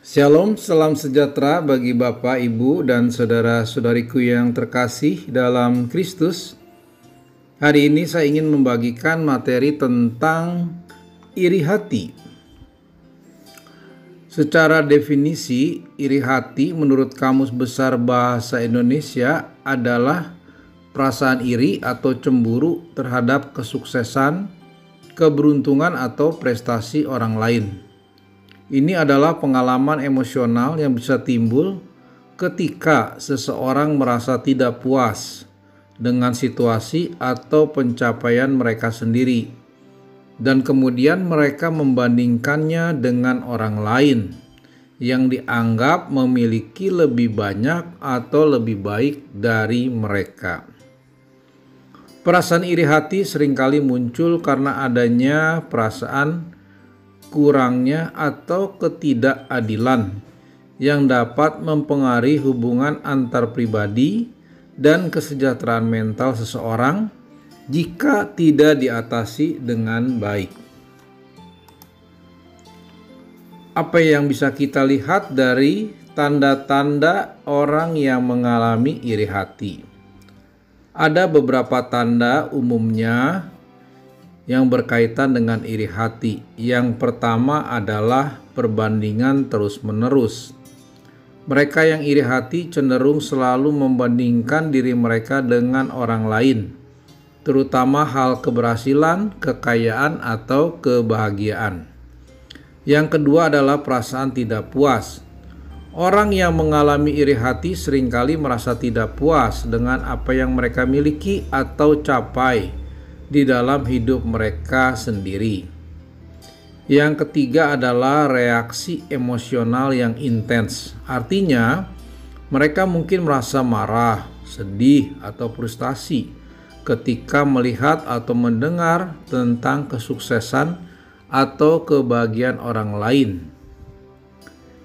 Shalom, salam sejahtera bagi Bapak, Ibu, dan saudara-saudariku yang terkasih dalam Kristus. Hari ini saya ingin membagikan materi tentang iri hati. Secara definisi, iri hati menurut Kamus Besar Bahasa Indonesia adalah perasaan iri atau cemburu terhadap kesuksesan, keberuntungan, atau prestasi orang lain. Ini adalah pengalaman emosional yang bisa timbul ketika seseorang merasa tidak puas dengan situasi atau pencapaian mereka sendiri, dan kemudian mereka membandingkannya dengan orang lain yang dianggap memiliki lebih banyak atau lebih baik dari mereka. Perasaan iri hati seringkali muncul karena adanya perasaan kurangnya atau ketidakadilan yang dapat mempengaruhi hubungan antar pribadi dan kesejahteraan mental seseorang jika tidak diatasi dengan baik. Apa yang bisa kita lihat dari tanda-tanda orang yang mengalami iri hati? Ada beberapa tanda umumnya yang berkaitan dengan iri hati. Yang pertama adalah perbandingan terus-menerus. Mereka yang iri hati cenderung selalu membandingkan diri mereka dengan orang lain, terutama hal keberhasilan, kekayaan, atau kebahagiaan. Yang kedua adalah perasaan tidak puas. Orang yang mengalami iri hati seringkali merasa tidak puas dengan apa yang mereka miliki atau capai di dalam hidup mereka sendiri. Yang ketiga adalah reaksi emosional yang intens. Artinya, mereka mungkin merasa marah, sedih, atau frustasi ketika melihat atau mendengar tentang kesuksesan atau kebahagiaan orang lain.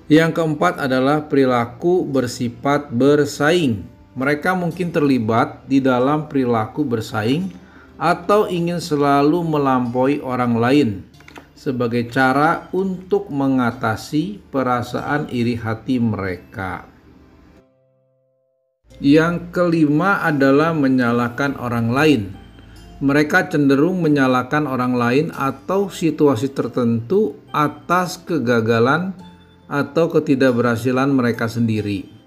Yang keempat adalah perilaku bersifat bersaing. Mereka mungkin terlibat di dalam perilaku bersaing atau ingin selalu melampaui orang lain sebagai cara untuk mengatasi perasaan iri hati mereka. Yang kelima adalah menyalahkan orang lain. Mereka cenderung menyalahkan orang lain atau situasi tertentu atas kegagalan atau ketidakberhasilan mereka sendiri.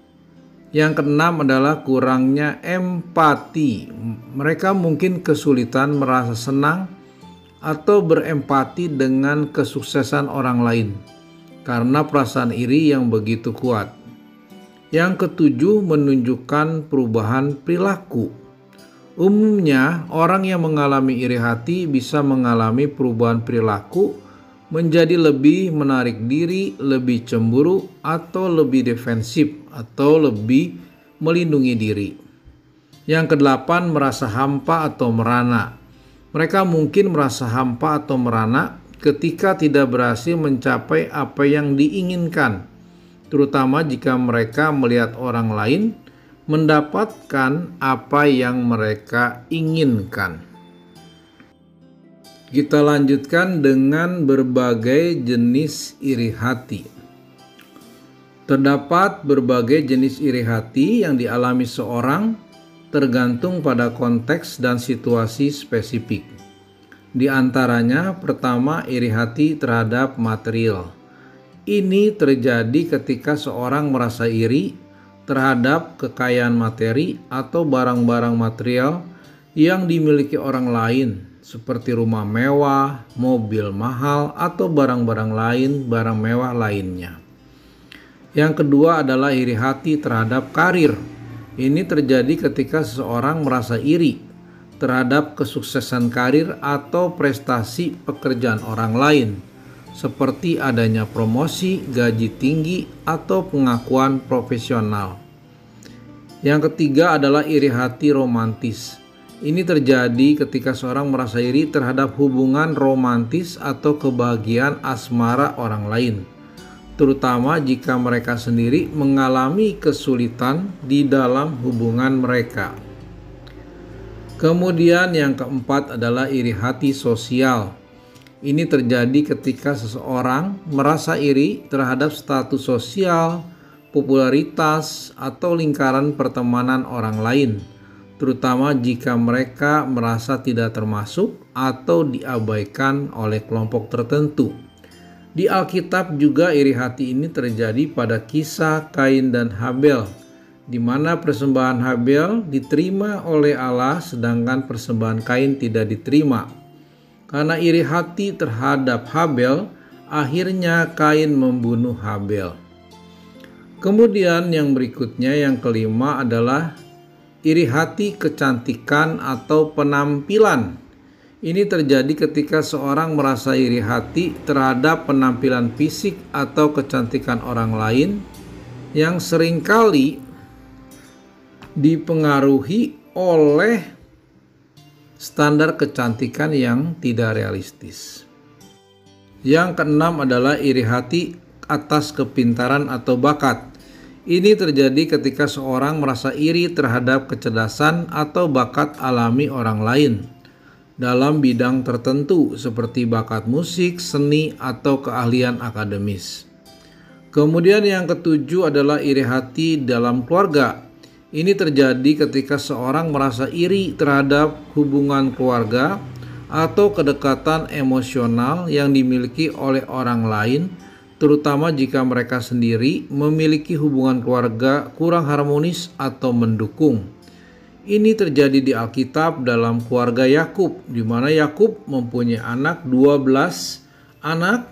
Yang keenam adalah kurangnya empati. Mereka mungkin kesulitan merasa senang atau berempati dengan kesuksesan orang lain karena perasaan iri yang begitu kuat. Yang ketujuh, menunjukkan perubahan perilaku. Umumnya, orang yang mengalami iri hati bisa mengalami perubahan perilaku menjadi lebih menarik diri, lebih cemburu, atau lebih defensif, atau lebih melindungi diri. Yang kedelapan, merasa hampa atau merana. Mereka mungkin merasa hampa atau merana ketika tidak berhasil mencapai apa yang diinginkan, terutama jika mereka melihat orang lain mendapatkan apa yang mereka inginkan. Kita lanjutkan dengan berbagai jenis iri hati. Terdapat berbagai jenis iri hati yang dialami seorang tergantung pada konteks dan situasi spesifik. Di antaranya, pertama, iri hati terhadap material. Ini terjadi ketika seorang merasa iri terhadap kekayaan materi atau barang-barang material yang dimiliki orang lain, seperti rumah mewah, mobil mahal, atau barang-barang lain, barang mewah lainnya. Yang kedua adalah iri hati terhadap karir. Ini terjadi ketika seseorang merasa iri terhadap kesuksesan karir atau prestasi pekerjaan orang lain, seperti adanya promosi, gaji tinggi, atau pengakuan profesional. Yang ketiga adalah iri hati romantis. Ini terjadi ketika seorang merasa iri terhadap hubungan romantis atau kebahagiaan asmara orang lain, terutama jika mereka sendiri mengalami kesulitan di dalam hubungan mereka. Kemudian yang keempat adalah iri hati sosial. Ini terjadi ketika seseorang merasa iri terhadap status sosial, popularitas, atau lingkaran pertemanan orang lain, terutama jika mereka merasa tidak termasuk atau diabaikan oleh kelompok tertentu. Di Alkitab juga iri hati ini terjadi pada kisah Kain dan Habel, di mana persembahan Habel diterima oleh Allah sedangkan persembahan Kain tidak diterima. Karena iri hati terhadap Habel, akhirnya Kain membunuh Habel. Kemudian yang berikutnya, yang kelima adalah iri hati kecantikan atau penampilan. Ini terjadi ketika seorang merasa iri hati terhadap penampilan fisik atau kecantikan orang lain yang seringkali dipengaruhi oleh standar kecantikan yang tidak realistis. Yang keenam adalah iri hati atas kepintaran atau bakat. Ini terjadi ketika seorang merasa iri terhadap kecerdasan atau bakat alami orang lain dalam bidang tertentu seperti bakat musik, seni, atau keahlian akademis. Kemudian yang ketujuh adalah iri hati dalam keluarga. Ini terjadi ketika seorang merasa iri terhadap hubungan keluarga atau kedekatan emosional yang dimiliki oleh orang lain, terutama jika mereka sendiri memiliki hubungan keluarga kurang harmonis atau mendukung. Ini terjadi di Alkitab dalam keluarga Yakub, di mana Yakub mempunyai 12 anak.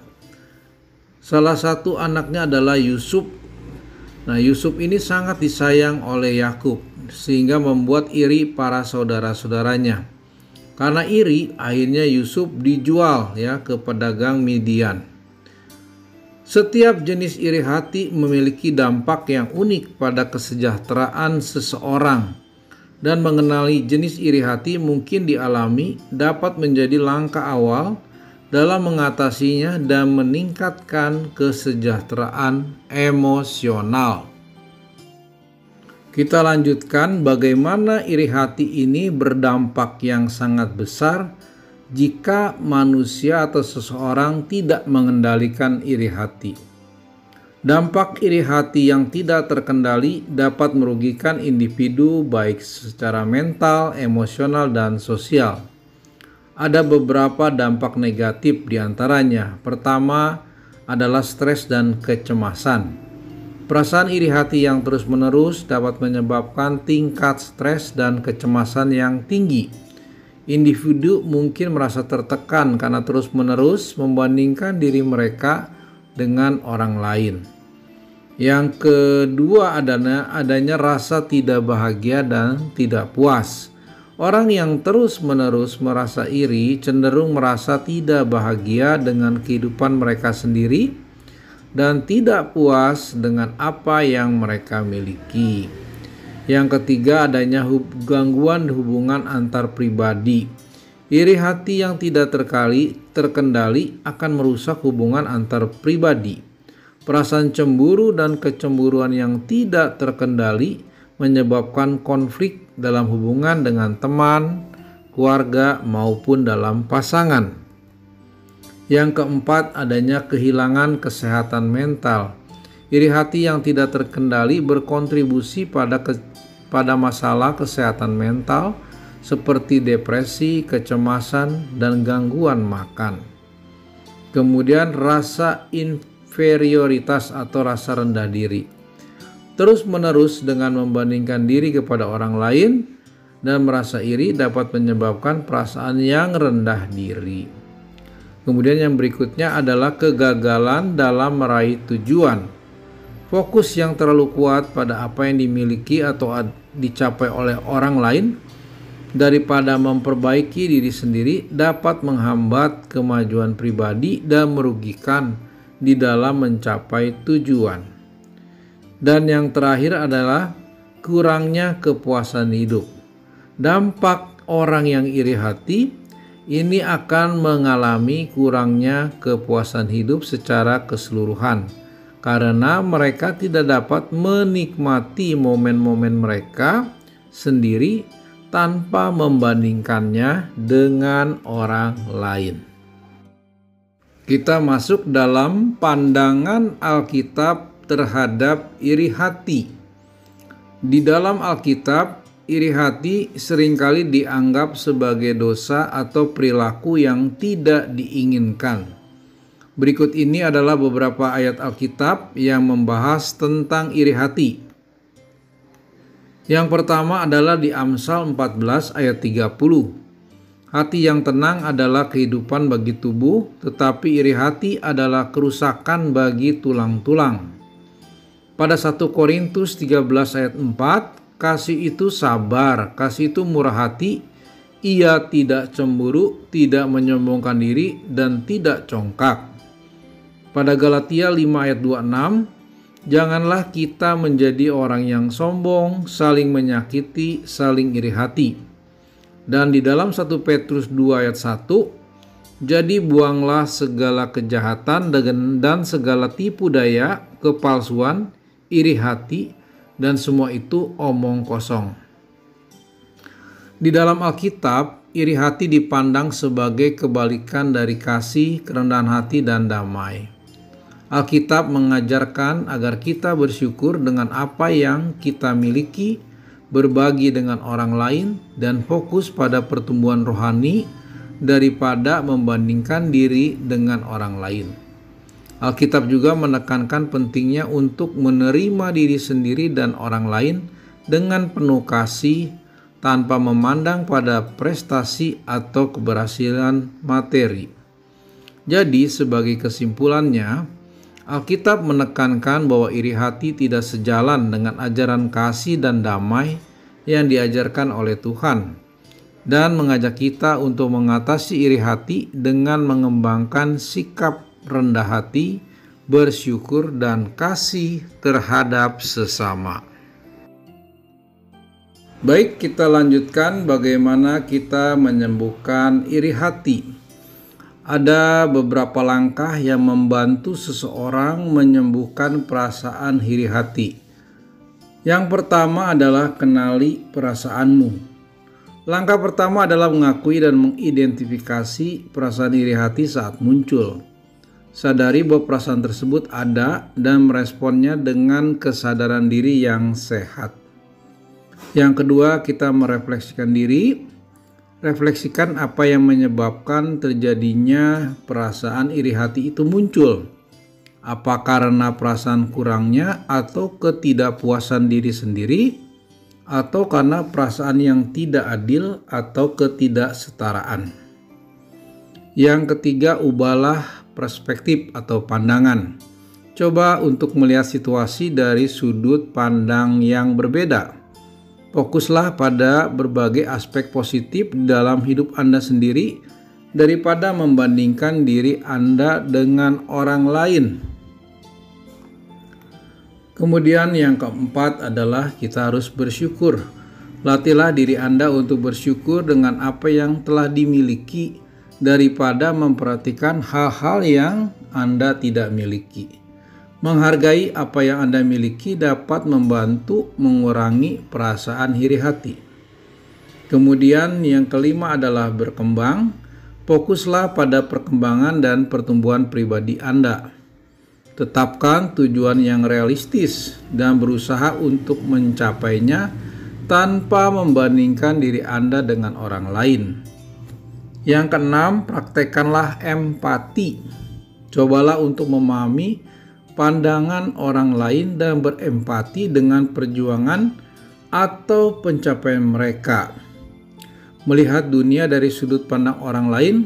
Salah satu anaknya adalah Yusuf. Nah, Yusuf ini sangat disayang oleh Yakub sehingga membuat iri para saudara-saudaranya. Karena iri, akhirnya Yusuf dijual ke pedagang Midian. Setiap jenis iri hati memiliki dampak yang unik pada kesejahteraan seseorang, dan mengenali jenis iri hati mungkin dialami dapat menjadi langkah awal dalam mengatasinya dan meningkatkan kesejahteraan emosional. Kita lanjutkan bagaimana iri hati ini berdampak yang sangat besar jika manusia atau seseorang tidak mengendalikan iri hati. Dampak iri hati yang tidak terkendali dapat merugikan individu baik secara mental, emosional, dan sosial. Ada beberapa dampak negatif diantaranya. Pertama adalah stres dan kecemasan. Perasaan iri hati yang terus-menerus dapat menyebabkan tingkat stres dan kecemasan yang tinggi. Individu mungkin merasa tertekan karena terus-menerus membandingkan diri mereka dengan orang lain. Yang kedua adanya rasa tidak bahagia dan tidak puas. Orang yang terus-menerus merasa iri cenderung merasa tidak bahagia dengan kehidupan mereka sendiri dan tidak puas dengan apa yang mereka miliki. Yang ketiga adanya gangguan hubungan antar pribadi. Iri hati yang tidak terkendali akan merusak hubungan antar pribadi. Perasaan cemburu dan kecemburuan yang tidak terkendali menyebabkan konflik dalam hubungan dengan teman, keluarga, maupun dalam pasangan. Yang keempat, adanya kehilangan kesehatan mental. Iri hati yang tidak terkendali berkontribusi pada masalah kesehatan mental seperti depresi, kecemasan, dan gangguan makan. Kemudian rasa inferioritas atau rasa rendah diri. Terus-menerus dengan membandingkan diri kepada orang lain dan merasa iri dapat menyebabkan perasaan yang rendah diri. Kemudian yang berikutnya adalah kegagalan dalam meraih tujuan. Fokus yang terlalu kuat pada apa yang dimiliki atau dicapai oleh orang lain daripada memperbaiki diri sendiri dapat menghambat kemajuan pribadi dan merugikan di dalam mencapai tujuan. Dan yang terakhir adalah kurangnya kepuasan hidup. Dampak orang yang iri hati ini akan mengalami kurangnya kepuasan hidup secara keseluruhan karena mereka tidak dapat menikmati momen-momen mereka sendiri tanpa membandingkannya dengan orang lain. Kita masuk dalam pandangan Alkitab terhadap iri hati. Di dalam Alkitab, iri hati seringkali dianggap sebagai dosa atau perilaku yang tidak diinginkan. Berikut ini adalah beberapa ayat Alkitab yang membahas tentang iri hati. Yang pertama adalah di Amsal 14 ayat 30. Hati yang tenang adalah kehidupan bagi tubuh, tetapi iri hati adalah kerusakan bagi tulang-tulang. Pada 1 Korintus 13 ayat 4, kasih itu sabar, kasih itu murah hati, ia tidak cemburu, tidak menyombongkan diri, dan tidak congkak. Pada Galatia 5 ayat 26, janganlah kita menjadi orang yang sombong, saling menyakiti, saling iri hati. Dan di dalam 1 Petrus 2 ayat 1, jadi buanglah segala kejahatan dan segala tipu daya, kepalsuan, iri hati, dan semua itu omong kosong. Di dalam Alkitab, iri hati dipandang sebagai kebalikan dari kasih, kerendahan hati, dan damai. Alkitab mengajarkan agar kita bersyukur dengan apa yang kita miliki, berbagi dengan orang lain, dan fokus pada pertumbuhan rohani daripada membandingkan diri dengan orang lain. Alkitab juga menekankan pentingnya untuk menerima diri sendiri dan orang lain dengan penuh kasih tanpa memandang pada prestasi atau keberhasilan materi. Jadi, sebagai kesimpulannya, Alkitab menekankan bahwa iri hati tidak sejalan dengan ajaran kasih dan damai yang diajarkan oleh Tuhan, dan mengajak kita untuk mengatasi iri hati dengan mengembangkan sikap rendah hati, bersyukur, dan kasih terhadap sesama. Baik, kita lanjutkan bagaimana kita menyembuhkan iri hati. Ada beberapa langkah yang membantu seseorang menyembuhkan perasaan iri hati. Yang pertama adalah kenali perasaanmu. Langkah pertama adalah mengakui dan mengidentifikasi perasaan iri hati saat muncul. Sadari bahwa perasaan tersebut ada dan meresponnya dengan kesadaran diri yang sehat. Yang kedua, kita merefleksikan diri. Refleksikan apa yang menyebabkan terjadinya perasaan iri hati itu muncul. Apa karena perasaan kurangnya atau ketidakpuasan diri sendiri, atau karena perasaan yang tidak adil atau ketidaksetaraan. Yang ketiga, ubahlah perspektif atau pandangan. Coba untuk melihat situasi dari sudut pandang yang berbeda. Fokuslah pada berbagai aspek positif dalam hidup Anda sendiri daripada membandingkan diri Anda dengan orang lain. Kemudian yang keempat adalah kita harus bersyukur. Latihlah diri Anda untuk bersyukur dengan apa yang telah dimiliki daripada memperhatikan hal-hal yang Anda tidak miliki. Menghargai apa yang Anda miliki dapat membantu mengurangi perasaan iri hati. Kemudian yang kelima adalah berkembang. Fokuslah pada perkembangan dan pertumbuhan pribadi Anda. Tetapkan tujuan yang realistis dan berusaha untuk mencapainya tanpa membandingkan diri Anda dengan orang lain. Yang keenam, praktekkanlah empati. Cobalah untuk memahami pandangan orang lain dan berempati dengan perjuangan atau pencapaian mereka. Melihat dunia dari sudut pandang orang lain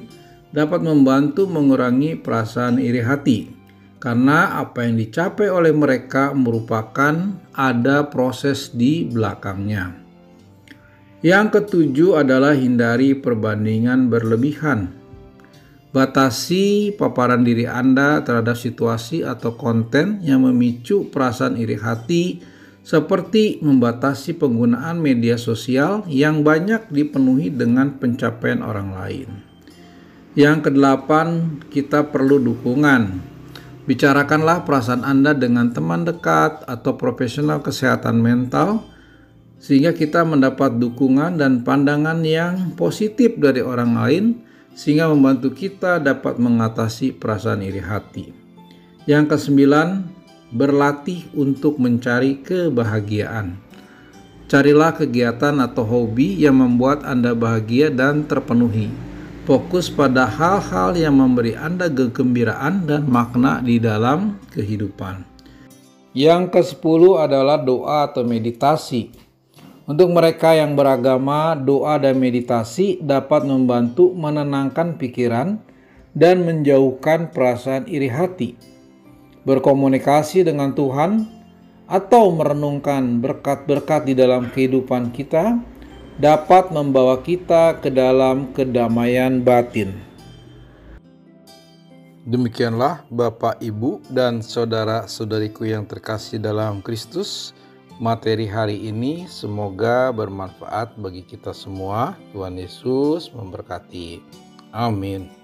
dapat membantu mengurangi perasaan iri hati, karena apa yang dicapai oleh mereka merupakan ada proses di belakangnya. Yang ketujuh adalah hindari perbandingan berlebihan. Batasi paparan diri Anda terhadap situasi atau konten yang memicu perasaan iri hati, seperti membatasi penggunaan media sosial yang banyak dipenuhi dengan pencapaian orang lain. Yang kedelapan, kita perlu dukungan. Bicarakanlah perasaan Anda dengan teman dekat atau profesional kesehatan mental, sehingga kita mendapat dukungan dan pandangan yang positif dari orang lain sehingga membantu kita dapat mengatasi perasaan iri hati. Yang kesembilan, berlatih untuk mencari kebahagiaan. Carilah kegiatan atau hobi yang membuat Anda bahagia dan terpenuhi. Fokus pada hal-hal yang memberi Anda kegembiraan dan makna di dalam kehidupan. Yang ke-10 adalah doa atau meditasi. Untuk mereka yang beragama, doa dan meditasi dapat membantu menenangkan pikiran dan menjauhkan perasaan iri hati. Berkomunikasi dengan Tuhan atau merenungkan berkat-berkat di dalam kehidupan kita dapat membawa kita ke dalam kedamaian batin. Demikianlah Bapak, Ibu, dan saudara-saudariku yang terkasih dalam Kristus. Materi hari ini semoga bermanfaat bagi kita semua. Tuhan Yesus memberkati. Amin.